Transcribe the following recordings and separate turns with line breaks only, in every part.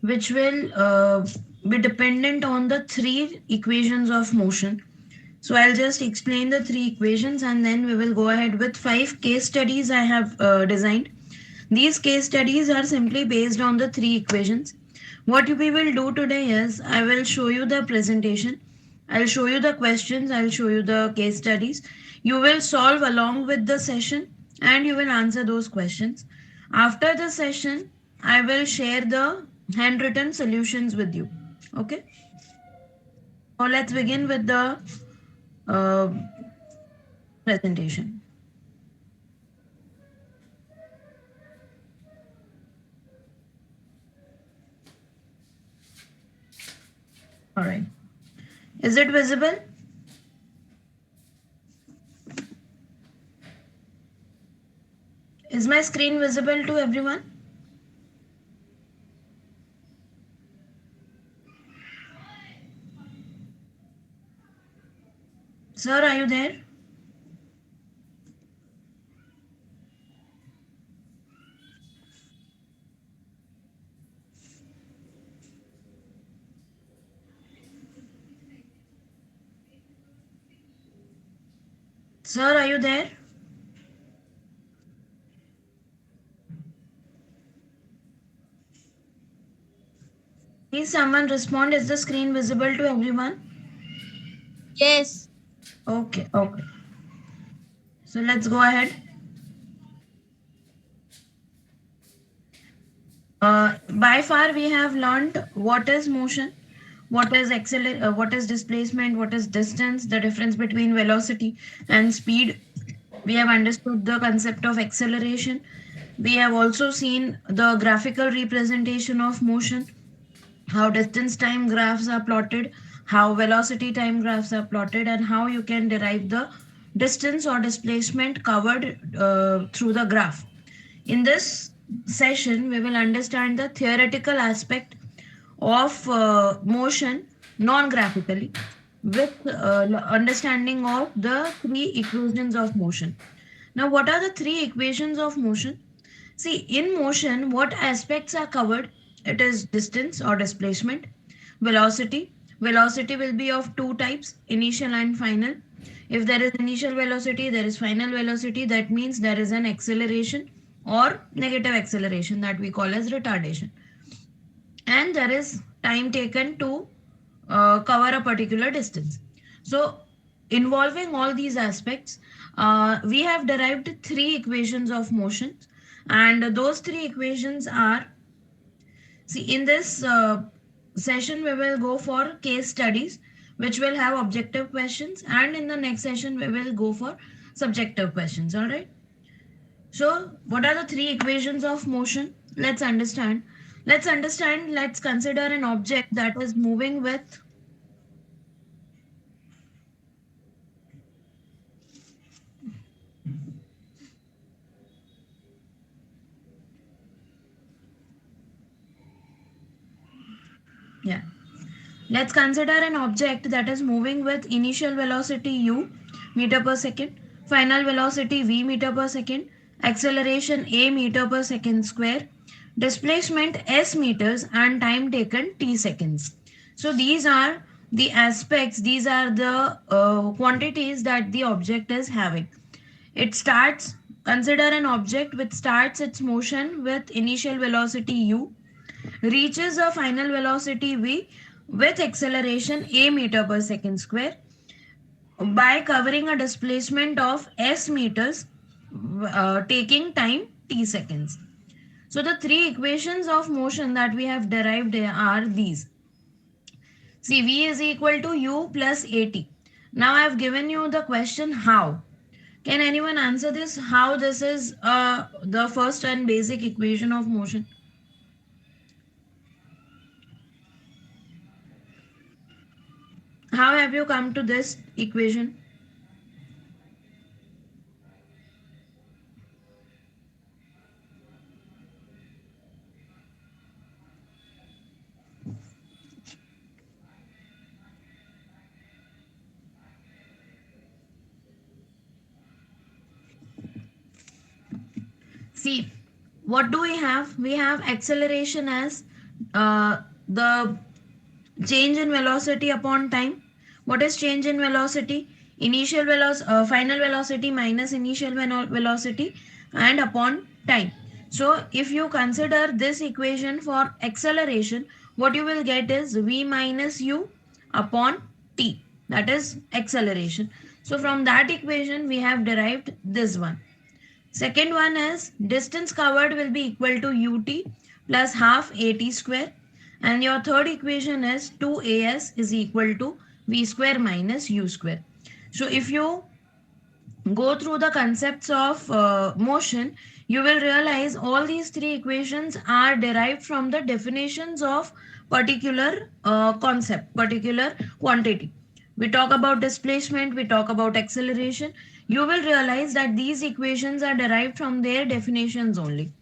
which will be dependent on the three equations of motion. So I'll just explain the three equations and then we will go ahead with five case studies I have designed. These case studies are simply based on the three equations. What we will do today is I will show you the presentation. I'll show you the questions. I'll show you the case studies. You will solve along with the session and you will answer those questions. After the session, I will share the handwritten solutions with you. Okay. So let's begin with the uh, presentation. All right. Is it visible? Is my screen visible to everyone? Sir, are you there? Sir, are you there? Please someone respond. Is the screen visible to everyone?
Yes.
Okay, okay. So let's go ahead. By far we have learned what is motion, what is displacement, what is distance, the difference between velocity and speed. We have understood the concept of acceleration. We have also seen the graphical representation of motion, how distance time graphs are plotted, how velocity time graphs are plotted, and how you can derive the distance or displacement covered through the graph. In this session, we will understand the theoretical aspect of motion non-graphically with understanding of the three equations of motion. Now, what are the three equations of motion? See, in motion, what aspects are covered? It is distance or displacement, velocity. Velocity will be of two types, initial and final. If there is initial velocity, there is final velocity. That means there is an acceleration or negative acceleration that we call as retardation. And there is time taken to cover a particular distance. So, involving all these aspects, we have derived three equations of motion, and those three equations are, see, in this session, we will go for case studies, which will have objective questions, and in the next session, we will go for subjective questions. All right. So, what are the three equations of motion? Let's understand. Let's consider an object that is moving with, yeah. Let's consider an object that is moving with initial velocity u meter per second, final velocity v meter per second, acceleration a meter per second square, displacement s meters, and time taken t seconds. So these are the aspects, these are the quantities that the object is having. It starts, consider an object which starts its motion with initial velocity u, reaches a final velocity v with acceleration a meter per second square by covering a displacement of s meters, taking time t seconds. So the three equations of motion that we have derived are these. See, v is equal to u plus at. Now I have given you the question how. Can anyone answer this? How this is the first and basic equation of motion? How have you come to this equation? See, what do we have? We have acceleration as the change in velocity upon time. What is change in velocity? Final velocity minus initial velocity and upon time. So if you consider this equation for acceleration, what you will get is v minus u upon t. That is acceleration. So from that equation, we have derived this one. Second one is distance covered will be equal to ut plus half at square. And your third equation is 2as is equal to v square minus u square. So if you go through the concepts of motion, you will realize all these three equations are derived from the definitions of particular concept, particular quantity. We talk about displacement, we talk about acceleration. You will realize that these equations are derived from their definitions only.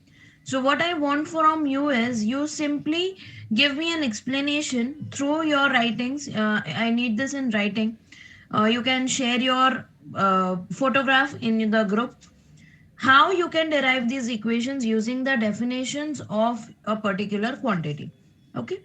So what I want from you is you simply give me an explanation through your writings. I need this in writing. You can share your photograph in the group. How you can derive these equations using the definitions of a particular quantity. Okay.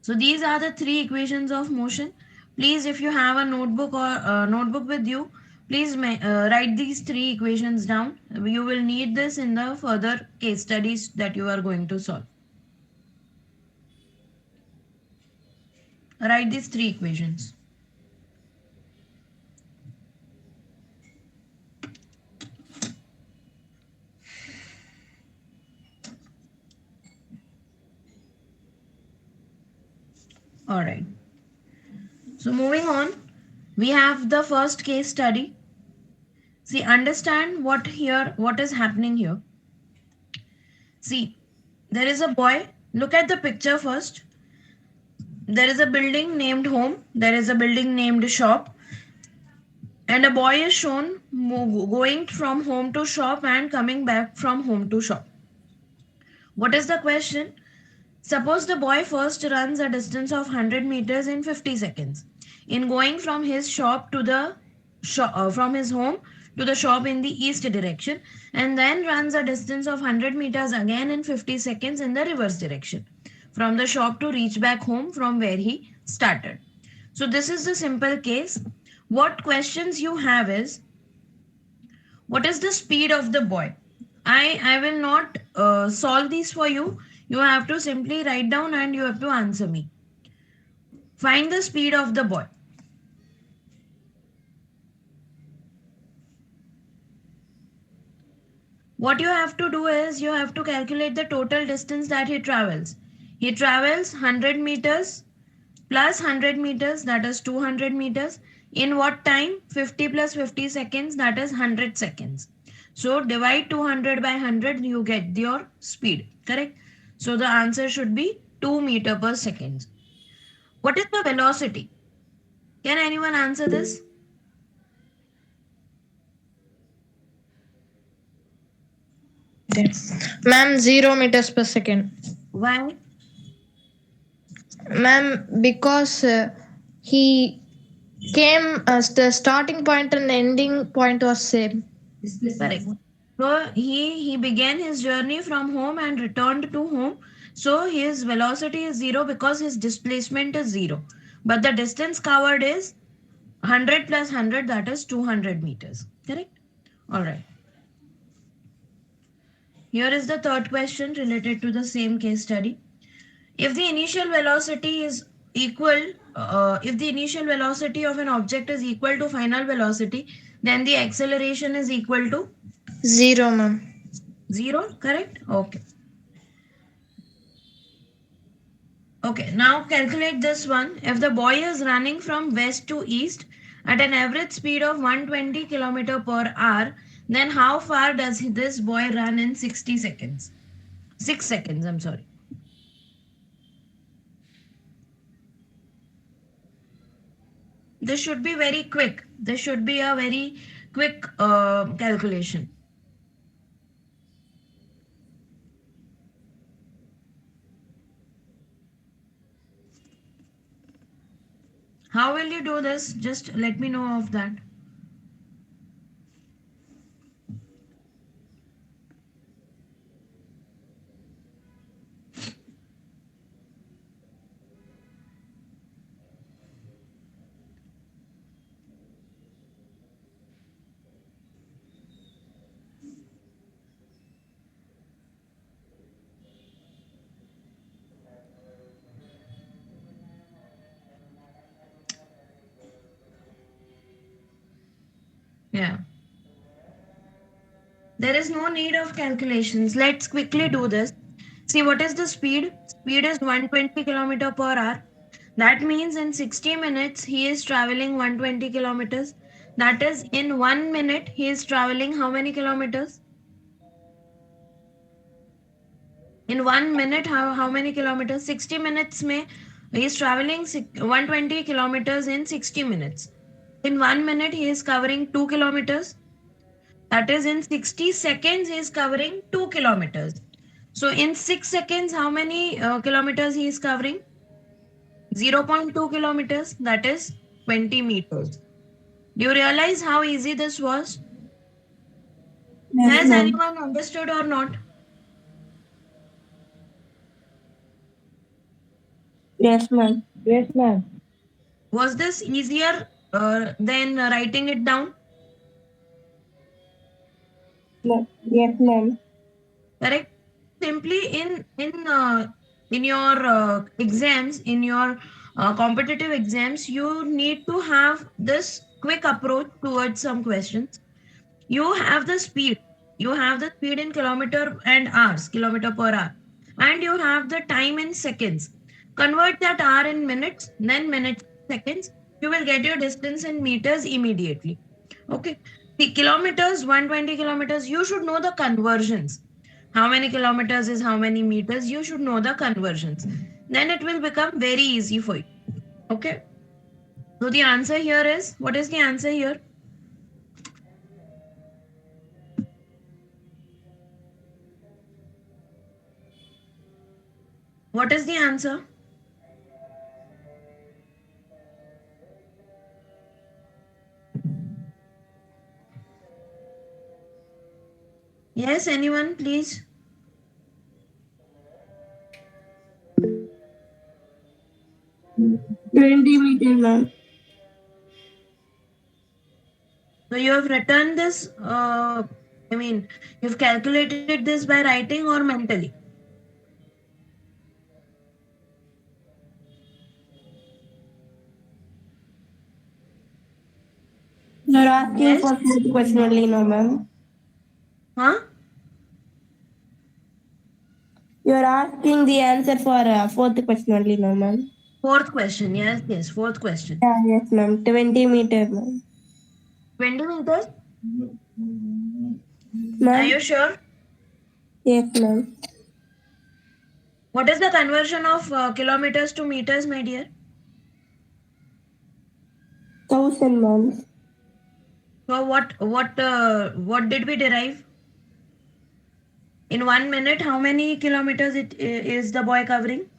So these are the three equations of motion. Please, if you have a notebook or notebook with you, please write these three equations down. You will need this in the further case studies that you are going to solve. Write these three equations. All right. So moving on, we have the first case study. See, understand what is happening here. See, there is a boy. Look at the picture first. There is a building named home. There is a building named shop. And a boy is shown going from home to shop and coming back from home to shop. What is the question? Suppose the boy first runs a distance of 100 meters in 50 seconds. In going from his shop to the from his home to the shop in the east direction, and then runs a distance of 100 meters again in 50 seconds in the reverse direction from the shop to reach back home from where he started. So this is the simple case. What questions you have is, what is the speed of the boy? I will not solve these for you. You have to simply write down and you have to answer me. Find the speed of the boy. What you have to do is you have to calculate the total distance that he travels. He travels 100 meters plus 100 meters, that is 200 meters. In what time? 50 plus 50 seconds, that is 100 seconds. So divide 200 by 100, you get your speed, correct? So the answer should be 2 meter per second. What is the velocity? Can anyone answer this?
Ma'am, 0 meters per second.
Why?
Ma'am, because he came as the starting point and the ending point was same.
Correct. So he began his journey from home and returned to home. So his velocity is zero because his displacement is zero. But the distance covered is 100 plus 100, that is 200 meters. Correct? All right. Here is the third question related to the same case study. If the initial velocity is if the initial velocity of an object is equal to final velocity, then the acceleration is equal to
0, ma'am.
0, correct? Okay. Okay, now calculate this one. If the boy is running from west to east at an average speed of 120 kilometer per hour, then how far does this boy run in 60 seconds? 6 seconds, I'm sorry. This should be very quick. This should be a very quick calculation. How will you do this? Just let me know of that. Yeah. There is no need of calculations. Let's quickly do this. See, what is the speed? Speed is 120 kilometer per hour. That means in 60 minutes, he is traveling 120 kilometers. That is, in 1 minute, he is traveling how many kilometers? In 1 minute, how many kilometers? 60 minutes mein, he is traveling 120 kilometers in 60 minutes. In 1 minute, he is covering 2 kilometers. That is, in 60 seconds, he is covering 2 kilometers. So in 6 seconds, how many kilometers he is covering? 0.2 kilometers, that is 20 meters. Do you realize how easy this was?
Yes,
Has
ma'am.
anyone understood or not?
Yes, ma'am.
Yes, ma'am.
Was this easier than writing it down?
Yes, ma'am.
Correct. Simply in your exams, in your competitive exams, you need to have this quick approach towards some questions. You have the speed. You have the speed in kilometer and hours, kilometer per hour, and you have the time in seconds. Convert that hour in minutes, then minutes seconds. You will get your distance in meters immediately. Okay. The kilometers, 120 kilometers, you should know the conversions. How many kilometers is how many meters? You should know the conversions. Then it will become very easy for you. Okay. So the answer here is, what is the answer here? What is the answer? Yes, anyone, please?
20 meters, ma'am.
So you have written this, you've calculated this by writing or mentally?
You're asking
Yes?
for fourth question only, no, ma'am.
Huh?
You're asking the answer for fourth question only, no, ma'am.
Fourth question. Yes, yes, fourth question.
Yeah, yes, ma'am. 20 meters, ma'am.
20 meters? Are
Ma'am?
you sure?
Yes, ma'am.
What is the conversion of kilometers to meters, my dear?
1000, ma'am.
So what did we derive? In 1 minute, how many kilometers it is the boy covering?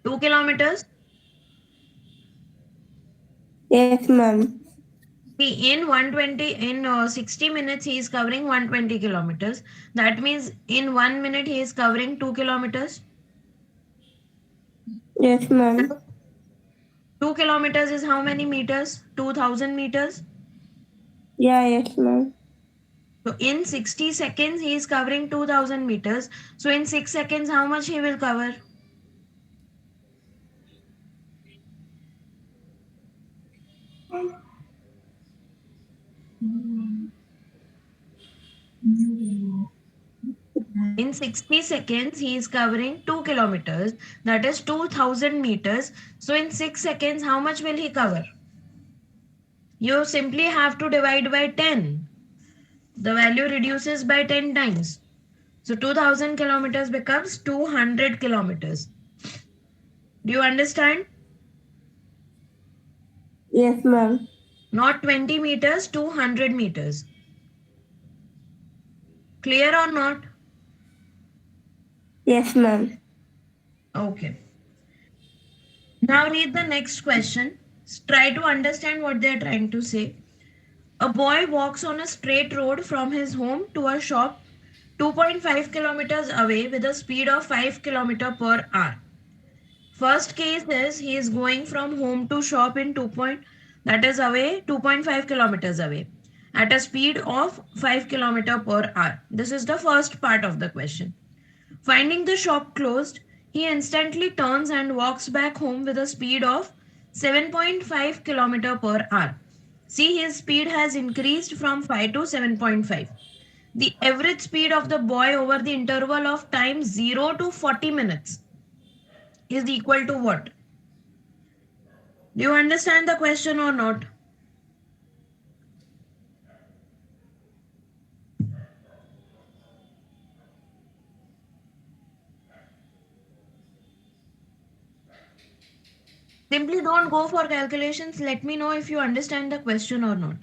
Two kilometers.
Yes, ma'am.
See, in 120, in 60 minutes, he is covering 120 kilometers. That means in 1 minute, he is covering 2 kilometers.
Yes, ma'am.
2 kilometers is how many meters? 2000 meters.
Yeah, yes, ma'am.
So in 60 seconds, he is covering 2000 meters. So in 6 seconds, how much he will cover? In 60 seconds, he is covering 2 kilometers. That is 2000 meters. So in 6 seconds, how much will he cover? You simply have to divide by 10. The value reduces by 10 times. So 2000 kilometers becomes 200 kilometers. Do you understand?
Yes, ma'am.
Not 20 meters, 200 meters. Clear or not?
Yes, ma'am.
Okay. Now read the next question. Try to understand what they're trying to say. A boy walks on a straight road from his home to a shop 2.5 kilometers away with a speed of 5 kilometer per hour. First case is he is going from home to shop in 2.5 kilometers away at a speed of 5 kilometer per hour. This is the first part of the question. Finding the shop closed, he instantly turns and walks back home with a speed of 7.5 km per hour. See, his speed has increased from 5 to 7.5. The average speed of the boy over the interval of time 0 to 40 minutes is equal to what? Do you understand the question or not? Simply don't go for calculations. Let me know if you understand the question or not.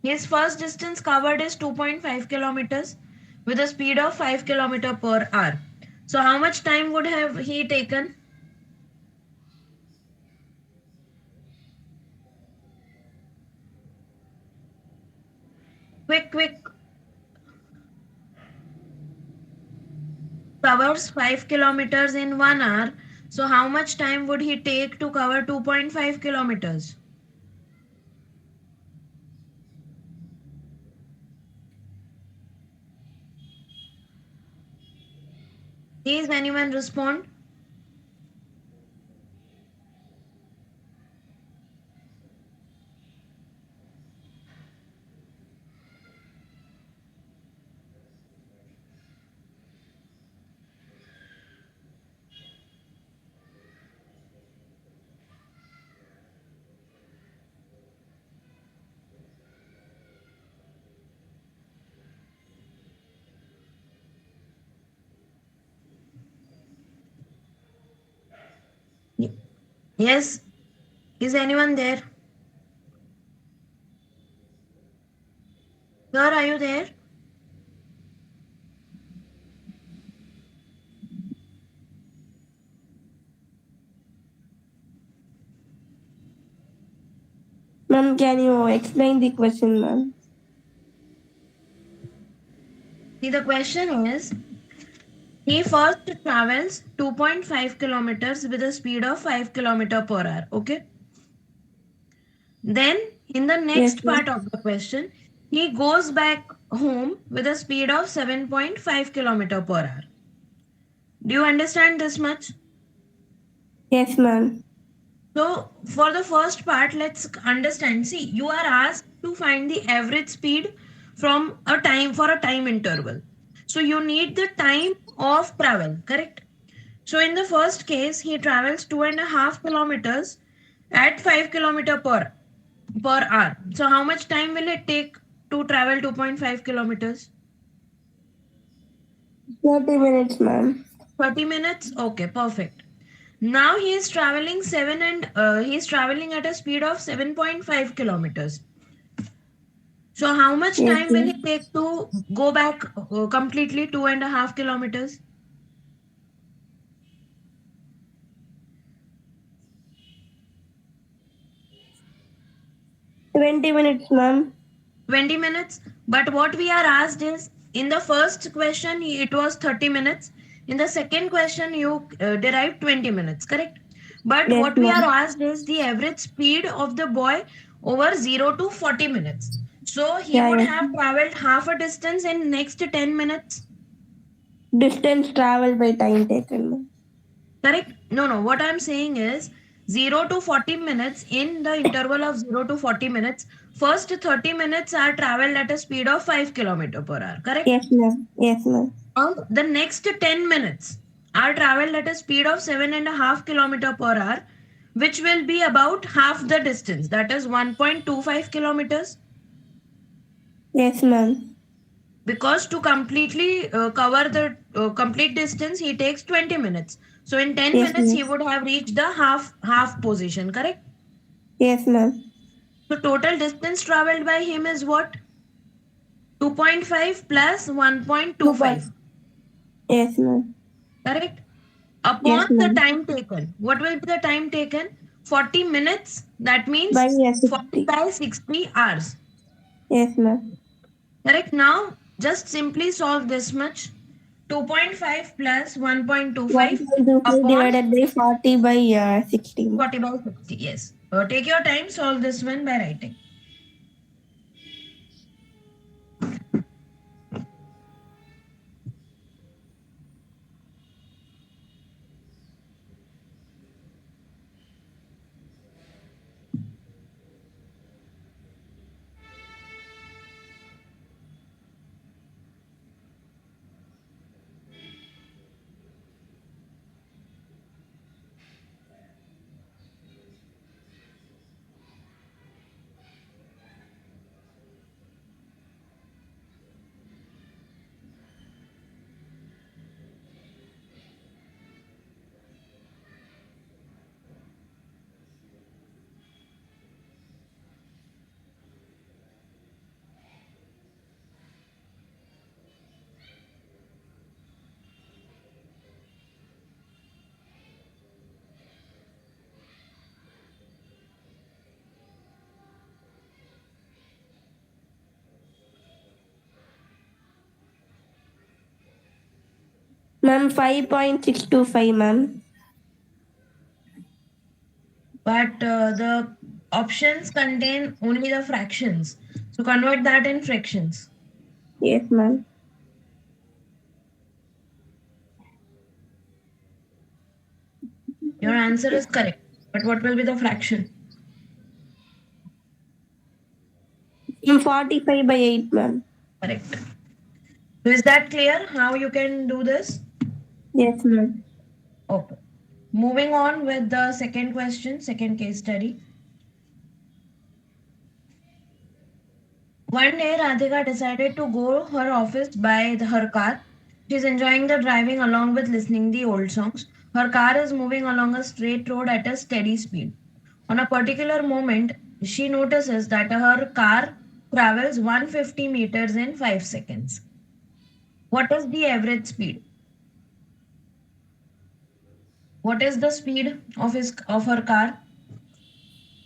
His first distance covered is 2.5 kilometers with a speed of 5 kilometer per hour. So how much time would have he taken? Quick, quick. Covers 5 kilometers in 1 hour. So how much time would he take to cover 2.5 kilometers? Please anyone respond? Yes. Is anyone there? Sir, are you there?
Ma'am, can you explain the question, ma'am?
See, the question is, he first travels 2.5 kilometers with a speed of 5 kilometer per hour. Okay. Then in the
Yes,
next
ma'am.
part of the question, he goes back home with a speed of 7.5 kilometer per hour. Do you understand this much?
Yes, ma'am.
So for the first part, let's understand. See, you are asked to find the average speed from a time for a time interval. So you need the time of travel, correct? So in the first case, he travels 2.5 kilometers at 5 kilometer per hour. So how much time will it take to travel 2.5 kilometers?
30 minutes, ma'am.
30 minutes? Okay, perfect. Now he is traveling he is traveling at a speed of 7.5 kilometers. So how much
Yes,
time will
ma'am.
it take to go back completely 2.5 kilometers?
20 minutes, ma'am.
20 minutes. But what we are asked is, in the first question, it was 30 minutes. In the second question, you derived 20 minutes, correct? But
Yes,
what we are
ma'am.
asked is the average speed of the boy over 0 to 40 minutes. So he
Yeah,
would
yes.
have traveled half a distance in next 10 minutes,
Distance traveled by time taken, ma'am.
correct? No, no. What I'm saying is 0 to 40 minutes in the interval of 0 to 40 minutes. First 30 minutes are traveled at a speed of 5 kilometer per hour, correct?
Yes, ma'am. Yes, ma'am.
The next 10 minutes are traveled at a speed of 7.5 kilometer per hour, which will be about half the distance, that is 1.25 kilometers.
Yes, ma'am.
Because to completely cover the complete distance, he takes 20 minutes. So in 10
Yes,
minutes,
ma'am.
he would have reached the half position, correct?
Yes, ma'am.
So total distance traveled by him is what? 2.5 plus
2 point.
1.25,
Yes, ma'am.
correct?
Yes,
Upon the
ma'am.
time taken, what will be the time taken? 40 minutes. That
By
means
yes,
40
60.
by 60 hours.
Yes, ma'am.
Correct? Now, just simply solve this much. 2.5 plus 1.25
1.25
upon
divided by 40 by 60.
40 by 60. Yes. Take your time, solve this one by writing.
Ma'am, 5.625, ma'am.
But the options contain only the fractions. So convert that in fractions.
Yes, ma'am.
Your answer is correct. But what will be the fraction?
45 by 8, ma'am.
Correct. So is that clear how you can do this?
Yes, ma'am.
Okay. Moving on with the second question, second case study. One day, Radhika decided to go her office by her car. She's enjoying the driving along with listening the old songs. Her car is moving along a straight road at a steady speed. On a particular moment, she notices that her car travels 150 meters in 5 seconds. What is the average speed? What is the speed of her car?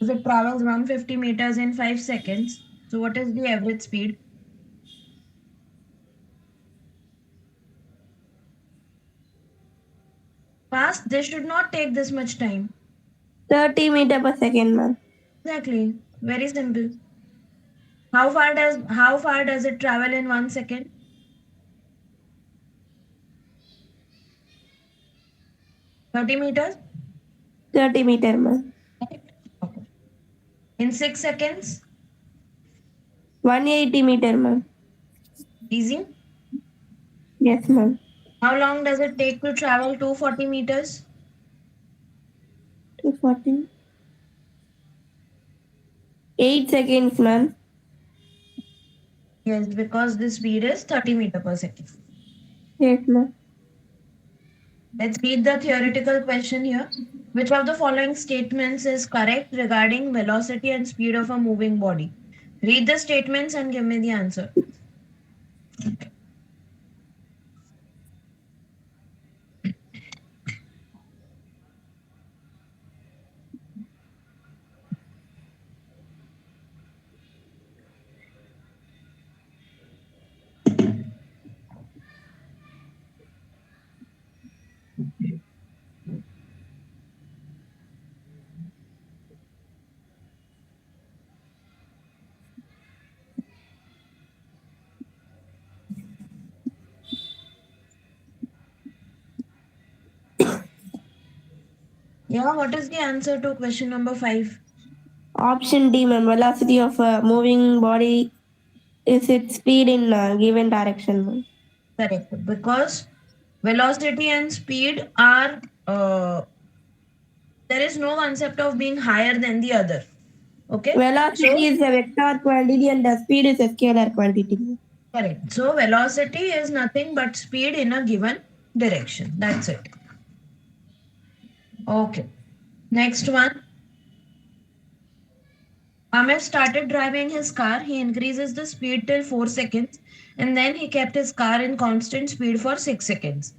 If it travels 150 meters in 5 seconds, so what is the average speed? Fast, this should not take this much time.
30 meter per second, ma'am.
Exactly. Very simple. How far does it travel in 1 second? 30 meters?
30 meter, ma'am.
Correct. Okay. In 6 seconds?
180 meter, ma'am.
Easy.
Yes, ma'am.
How long does it take to travel 240 meters?
240. 8 seconds, ma'am.
Yes, because the speed is 30 meter per second.
Yes, ma'am.
Let's read the theoretical question here. Which of the following statements is correct regarding velocity and speed of a moving body? Read the statements and give me the answer. Yeah, what is the answer to question number 5?
Option D, ma'am. Velocity of a moving body is its speed in a given direction, ma'am.
Correct. Because velocity and speed are, there is no concept of being higher than the other. Okay.
Velocity
So,
is a vector quantity and the speed is a scalar quantity.
correct. So, velocity is nothing but speed in a given direction. That's it. Okay. Next one. Ahmed started driving his car. He increases the speed till 4 seconds and then he kept his car in constant speed for 6 seconds.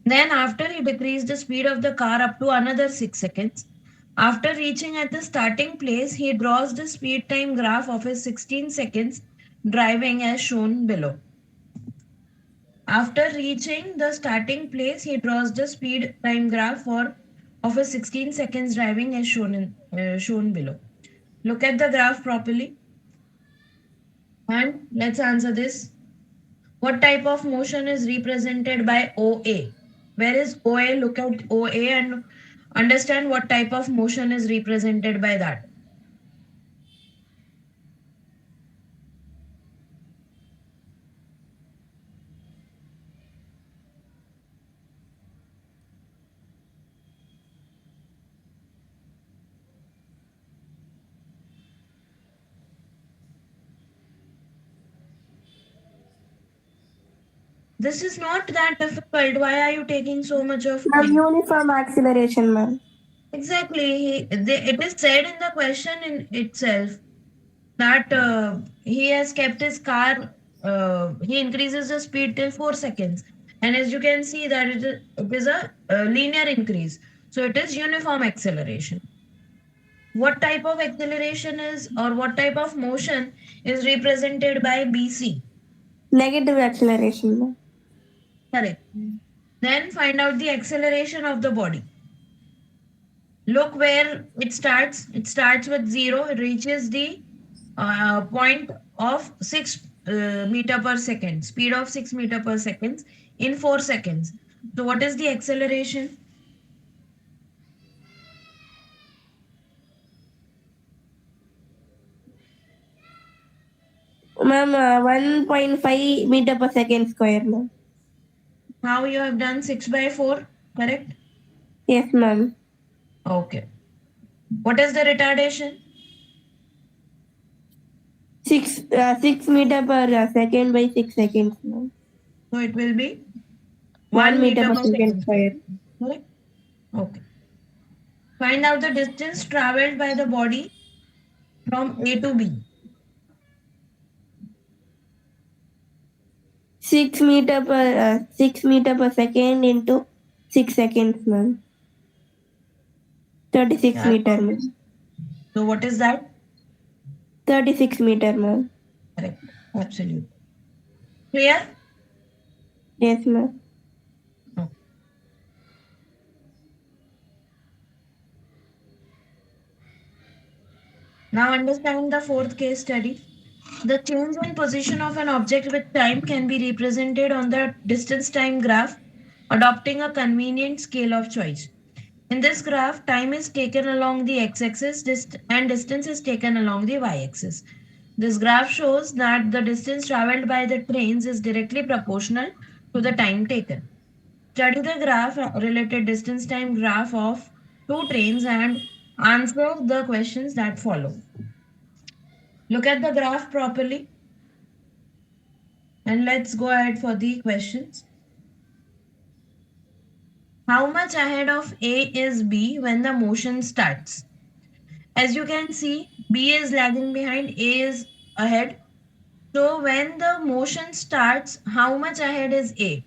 Then, after he decreased the speed of the car up to another 6 seconds. After reaching at the starting place, he draws the speed time graph of his 16 seconds driving as shown below. After reaching the starting place, he draws the speed time graph for of a 16 seconds driving as shown below. Look at the graph properly and let's answer this. What type of motion is represented by OA? Where is OA? Look at OA and understand what type of motion is represented by that. This is not that difficult. Why are you taking so much of
Ma'am,
time?
uniform acceleration, ma'am.
Exactly. It is said in the question in itself that he has kept his car, he increases the speed till 4 seconds. And as you can see that it is a linear increase. So it is uniform acceleration. What type of acceleration is or what type of motion is represented by BC?
Negative acceleration, ma'am.
Correct. Then find out the acceleration of the body. Look where it starts. It starts with 0. It reaches the point of 6 meter per second, speed of 6 meter per second in 4 seconds. So what is the acceleration?
Ma'am, 1.5 meter per second square, ma'am.
Now you have done 6 by 4, correct?
Yes, ma'am.
Okay. What is the retardation?
6 meter per second by 6 seconds, ma'am.
So it will be
1
1
meter
meter
per
per
second
second square,
square.
correct? Okay. Find out the distance traveled by the body from A to B.
6 meter per second into 6 seconds, ma'am. 36
Yeah.
meter, ma'am.
So what is that?
36 meter, ma'am.
Correct. Absolutely. Clear?
Yes, ma'am.
Okay. Now understand the fourth case study. The change in position of an object with time can be represented on the distance time graph, adopting a convenient scale of choice. In this graph, time is taken along the x-axis and distance is taken along the y-axis. This graph shows that the distance traveled by the trains is directly proportional to the time taken. Study the graph related distance time graph of two trains and answer the questions that follow. Look at the graph properly and let's go ahead for the questions. How much ahead of A is B when the motion starts? As you can see, B is lagging behind, A is ahead. So when the motion starts, how much ahead is A?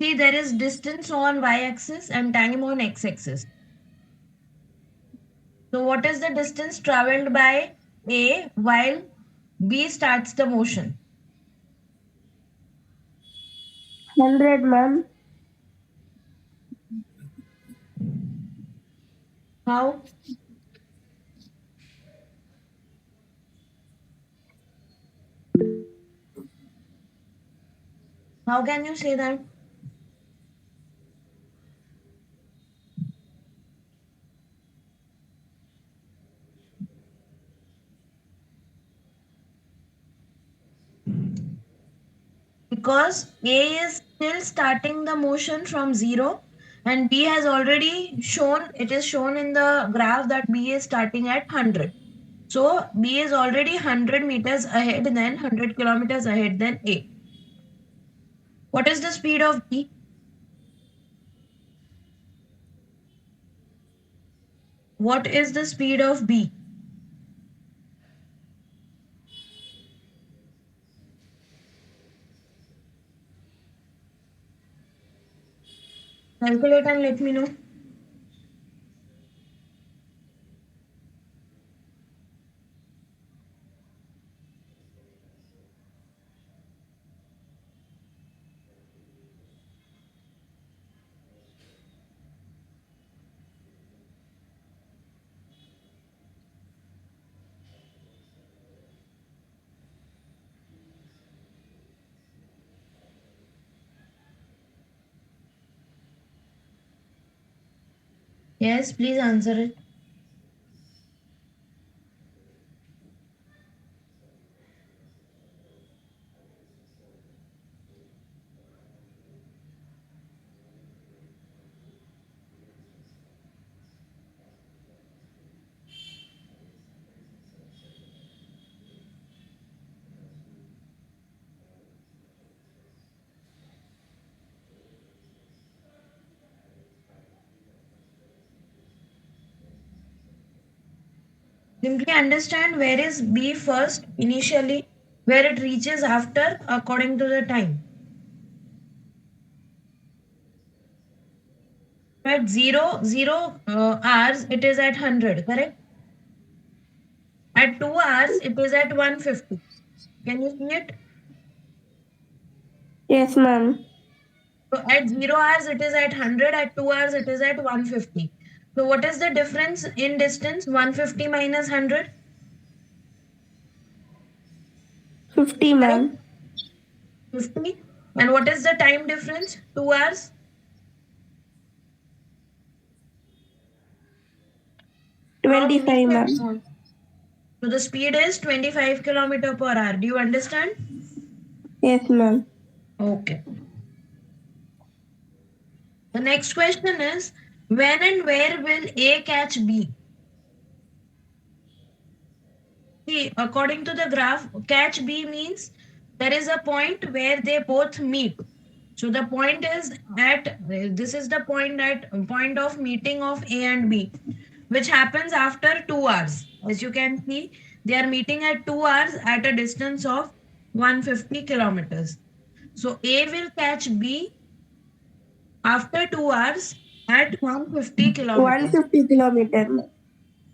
See, there is distance on y-axis and time on x-axis. So what is the distance traveled by A while B starts the motion?
100, ma'am.
How? How can you say that? Because A is still starting the motion from 0 and B has already shown, it is shown in the graph that B is starting at 100. So B is already 100 meters ahead than 100 kilometers ahead than A. What is the speed of B? What is the speed of B? Calculate and let me know. Yes, please answer it. Simply understand where is B first initially, where it reaches after according to the time. At 0 hours, it is at 100, correct? At 2 hours, it is at 150. Can you see it?
Yes, ma'am.
So at 0 hours, it is at 100. At 2 hours, it is at 150. So what is the difference in distance? 150 minus 100,
50,
correct?
ma'am.
50. And what is the time difference? 2 hours.
25,
From B to
ma'am.
so the speed is 25 kilometer per hour. Do you understand?
Yes, ma'am.
Okay. The next question is, when and where will A catch B? See, according to the graph, catch B means there is a point where they both meet. So the point is this is the point of meeting of A and B, which happens after 2 hours. As you can see, they are meeting at 2 hours at a distance of 150 kilometers. So A will catch B after 2 hours at 150 kilometers.
150 kilometer, ma'am.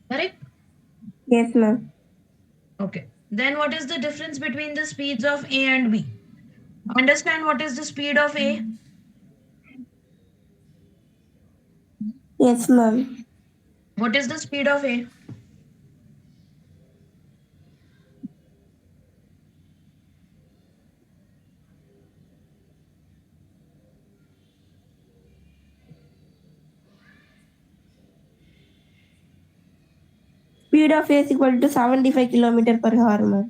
Correct?
Yes, ma'am.
Okay. Then what is the difference between the speeds of A and B? Understand what is the speed of A?
Yes, ma'am.
What is the speed of A?
Speed of A is equal to 75 kilometer per hour, ma'am.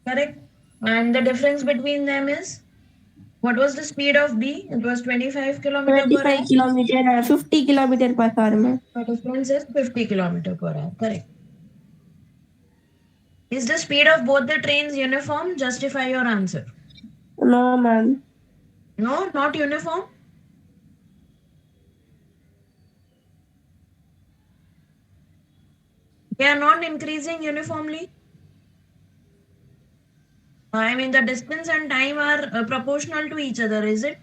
Correct. And the difference between them is what was the speed of B? It was 25 kilometer per
25
hour.
kilometer, 50 kilometer per hour, ma'am.
The difference is 50 kilometer per hour. Correct. Is the speed of both the trains uniform? Justify your answer.
No, ma'am.
No, not uniform. They are not increasing uniformly. I mean, the distance and time are proportional to each other, is it?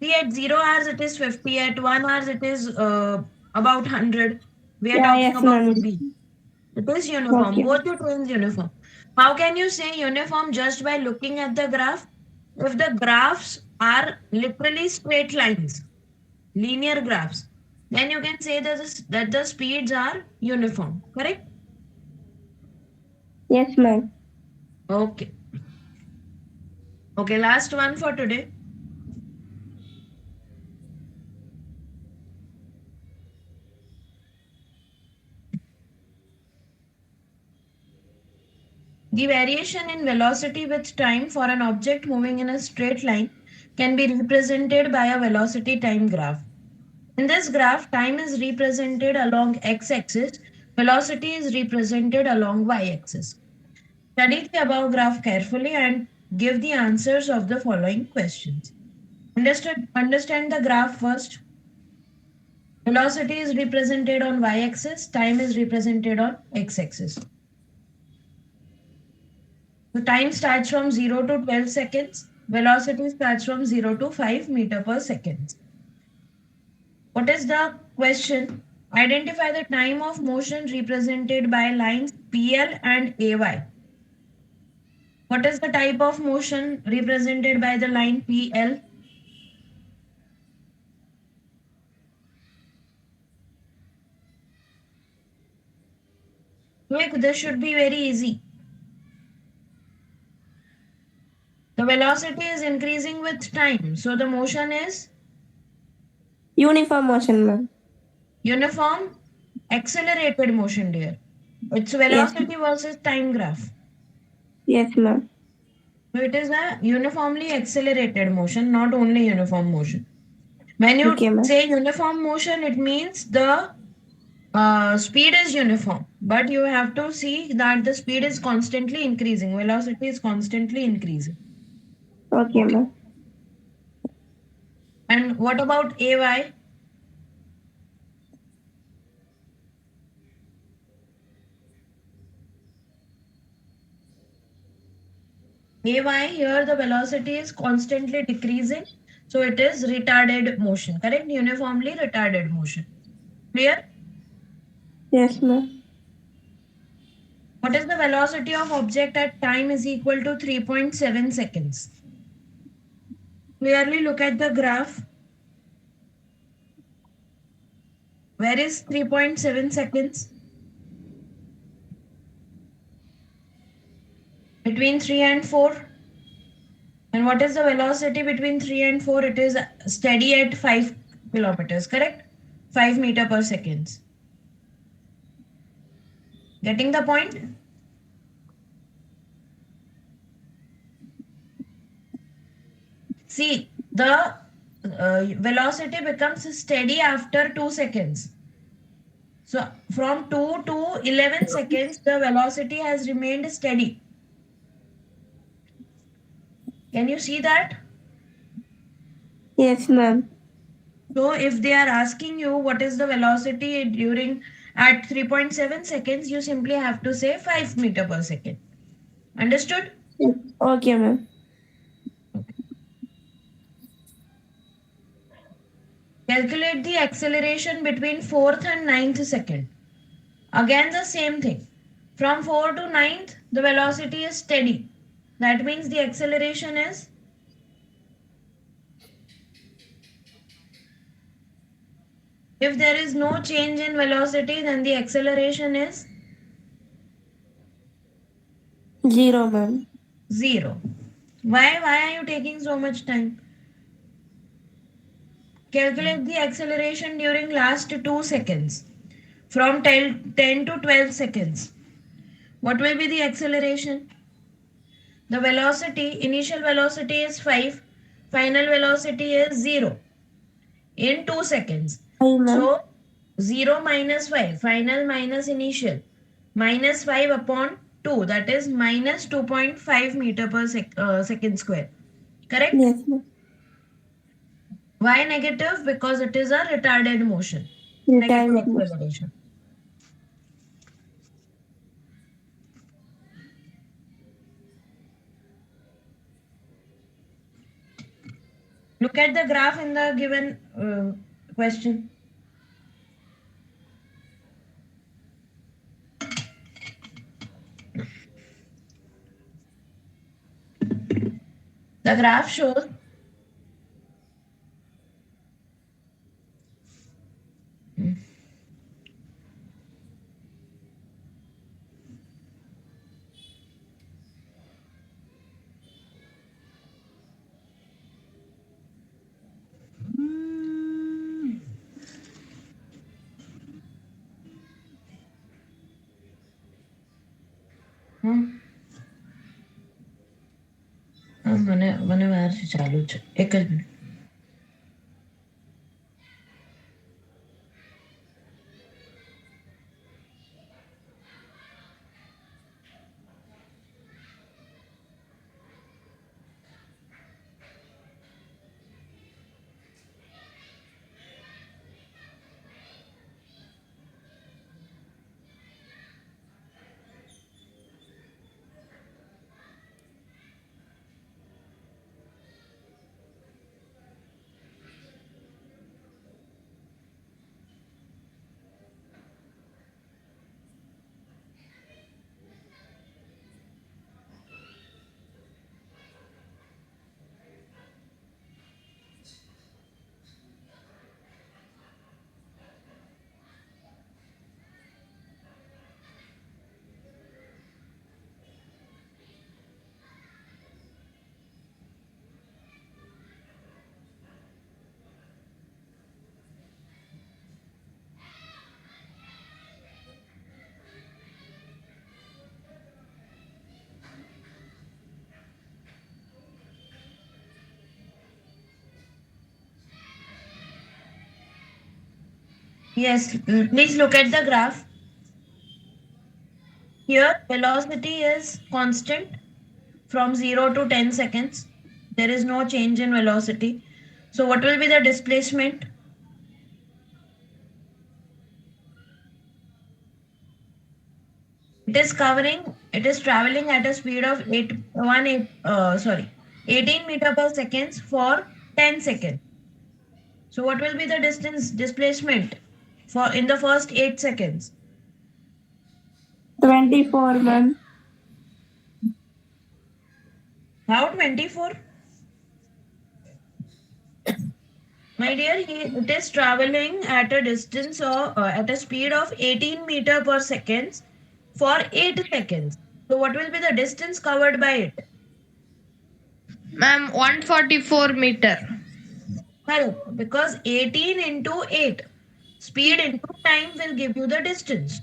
See, at 0 hours it is 50, at 1 hour it is about 100. We are
Yeah,
talking
yes,
about
ma'am.
B. It is uniform.
Okay.
Both the trains uniform. How can you say uniform just by looking at the graph? If the graphs are literally straight lines, linear graphs, then you can say that the speeds are uniform. Correct?
Yes, ma'am.
Okay. Okay, last one for today. The variation in velocity with time for an object moving in a straight line can be represented by a velocity time graph. In this graph, time is represented along x-axis, velocity is represented along y-axis. Study the above graph carefully and give the answers of the following questions. Understand the graph first. Velocity is represented on y-axis, time is represented on x-axis. The time starts from 0 to 12 seconds. Velocity starts from 0 to 5 meter per second. What is the question? Identify the time of motion represented by lines PL and AY. What is the type of motion represented by the line PL? Quick, this should be very easy. The velocity is increasing with time. So the motion is
Uniform motion, ma'am.
uniform accelerated motion, dear. It's
Yes,
velocity versus time graph.
yes, ma'am.
So it is a uniformly accelerated motion, not only uniform motion. When you
Okay, ma'am.
say uniform motion, it means the speed is uniform, but you have to see that the speed is constantly increasing, velocity is constantly increasing.
Okay,
Okay.
ma'am.
And what about AY? AY here the velocity is constantly decreasing, so it is retarded motion, correct? Uniformly retarded motion. Clear?
Yes, ma'am.
What is the velocity of object at time is equal to 3.7 seconds? Clearly look at the graph. Where is 3.7 seconds? Between 3 and 4. And what is the velocity between 3 and 4? It is steady at 5 kilometers, correct? 5 meter per second. Getting the point? See, the velocity becomes steady after 2 seconds. So from 2 to 11 seconds, the velocity has remained steady. Can you see that?
Yes, ma'am.
So if they are asking you what is the velocity during at 3.7 seconds, you simply have to say 5 meter per second. Understood?
Okay, ma'am.
Calculate the acceleration between 4th and 9th second. Again the same thing. From 4 to 9th, the velocity is steady. That means the acceleration is if there is no change in velocity, then the acceleration is
0, ma'am.
0. Why are you taking so much time? Calculate the acceleration during last 2 seconds. From 10 to 12 seconds. What will be the acceleration? The velocity, initial velocity is 5, final velocity is 0 in 2 seconds.
5, ma'am.
So 0 minus 5, final minus initial, minus 5 upon 2, that is minus 2.5 meter per second square. Correct?
Yes, ma'am.
Why negative? Because it is a retarded motion. Negative
Retarded motion.
acceleration. Look at the graph in the given question. The graph shows મને વાર છે ચાલુ છે એક જ minute Yes, please look at the graph. Here, velocity is constant from 0 to 10 seconds. There is no change in velocity. So what will be the displacement? It is traveling at a speed of 18 meter per seconds for 10 seconds. So what will be the distance displacement for in the first 8 seconds?
24, ma'am.
How 24? My dear, it is traveling at a distance or at a speed of 18 meter per seconds for 8 seconds. So what will be the distance covered by it?
Ma'am, 144 meter.
Correct. Because 18 into 8, speed into time will give you the distance.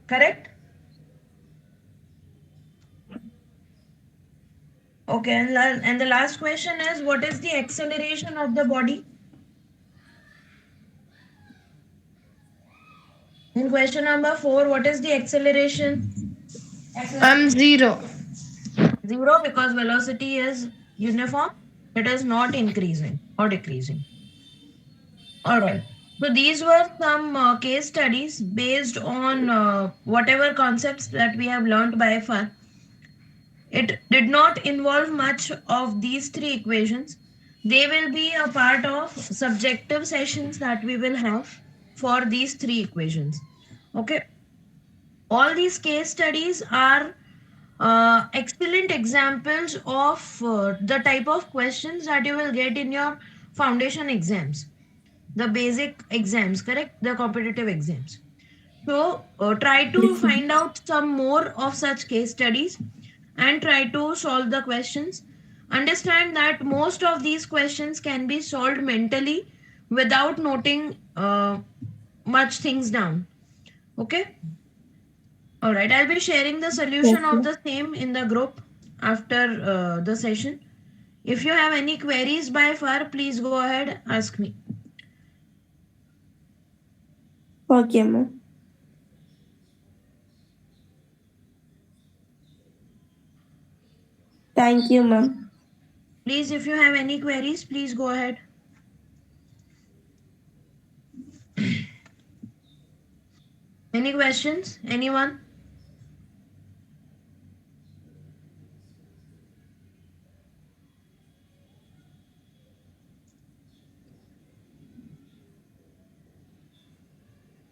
Correct? Okay. And the last question is, what is the acceleration of the body? In question number 4, what is the acceleration?
Ma'am, 0.
0, because velocity is uniform. It is not increasing or decreasing. All right. So these were some case studies based on whatever concepts that we have learned by far. It did not involve much of these three equations. They will be a part of subjective sessions that we will have for these three equations. Okay. All these case studies are excellent examples of the type of questions that you will get in your foundation exams, the basic exams, correct? The competitive exams. So try to
Yes, ma'am.
find out some more of such case studies and try to solve the questions. Understand that most of these questions can be solved mentally without noting much things down. Okay. All right. I'll be sharing the
Yes,
solution of
ma'am.
the same in the group after the session. If you have any queries by far, please go ahead, ask me.
Okay, ma'am. Thank you, ma'am.
Please, if you have any queries, please go ahead. Any questions? Anyone?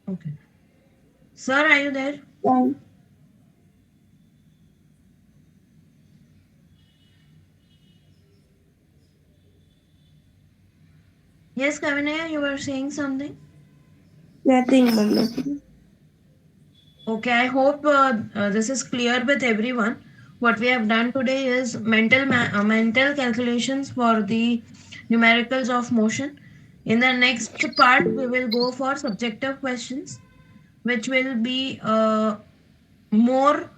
Okay. Sir, are you there?
Thank-
Yes, Kavinaya, you were saying something?
Nothing, ma'am. Nothing.
Okay, I hope this is clear with everyone. What we have done today is mental calculations for the numericals of motion. In the next part, we will go for subjective questions, which will be more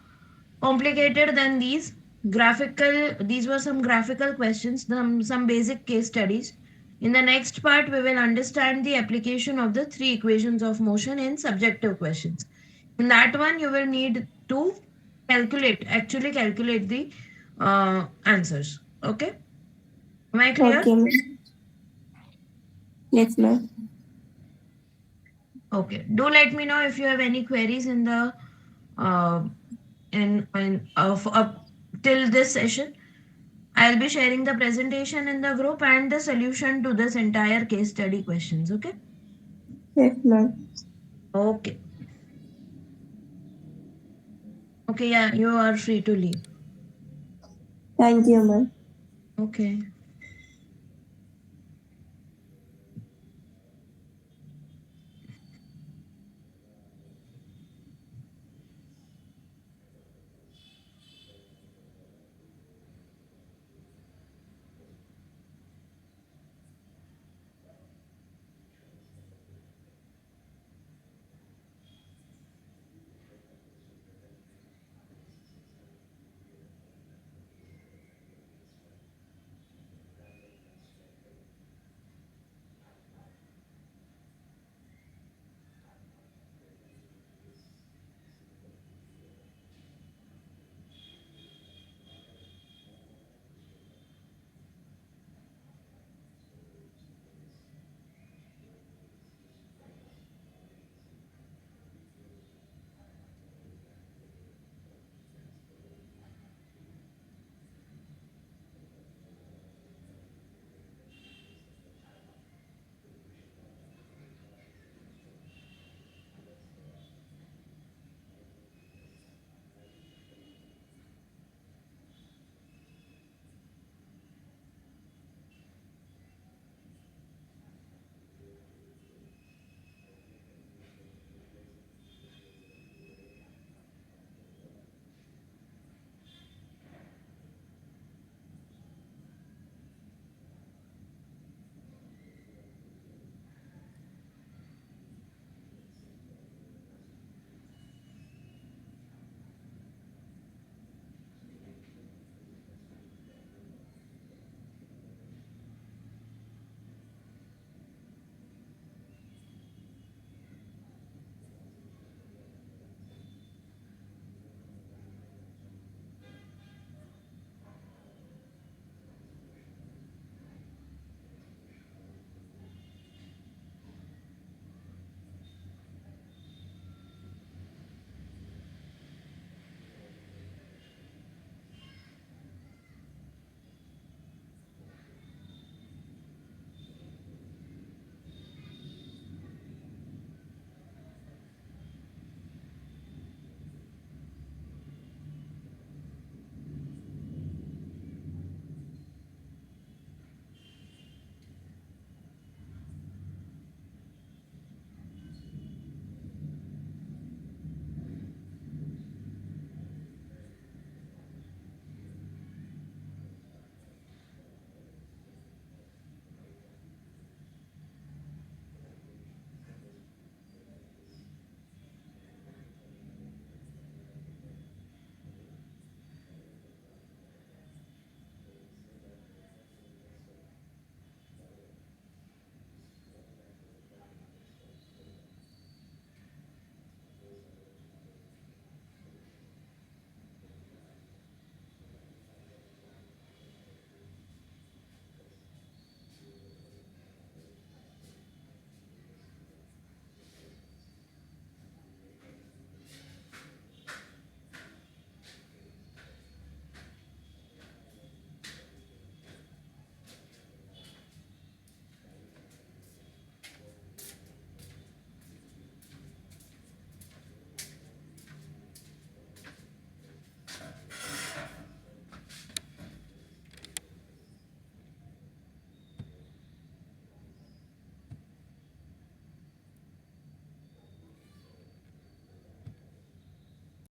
complicated than these. These were some graphical questions, some basic case studies. In the next part, we will understand the application of the three equations of motion in subjective questions. In that one, you will need to actually calculate the answers. Okay? Am I clear?
Okay, ma'am. Yes, ma'am.
Okay. Do let me know if you have any queries in the uh, in up till this session. I'll be sharing the presentation in the group and the solution to this entire case study questions. Okay?
Yes, ma'am.
Okay. Okay, yeah, you are free to leave.
Thank you, ma'am.
Okay.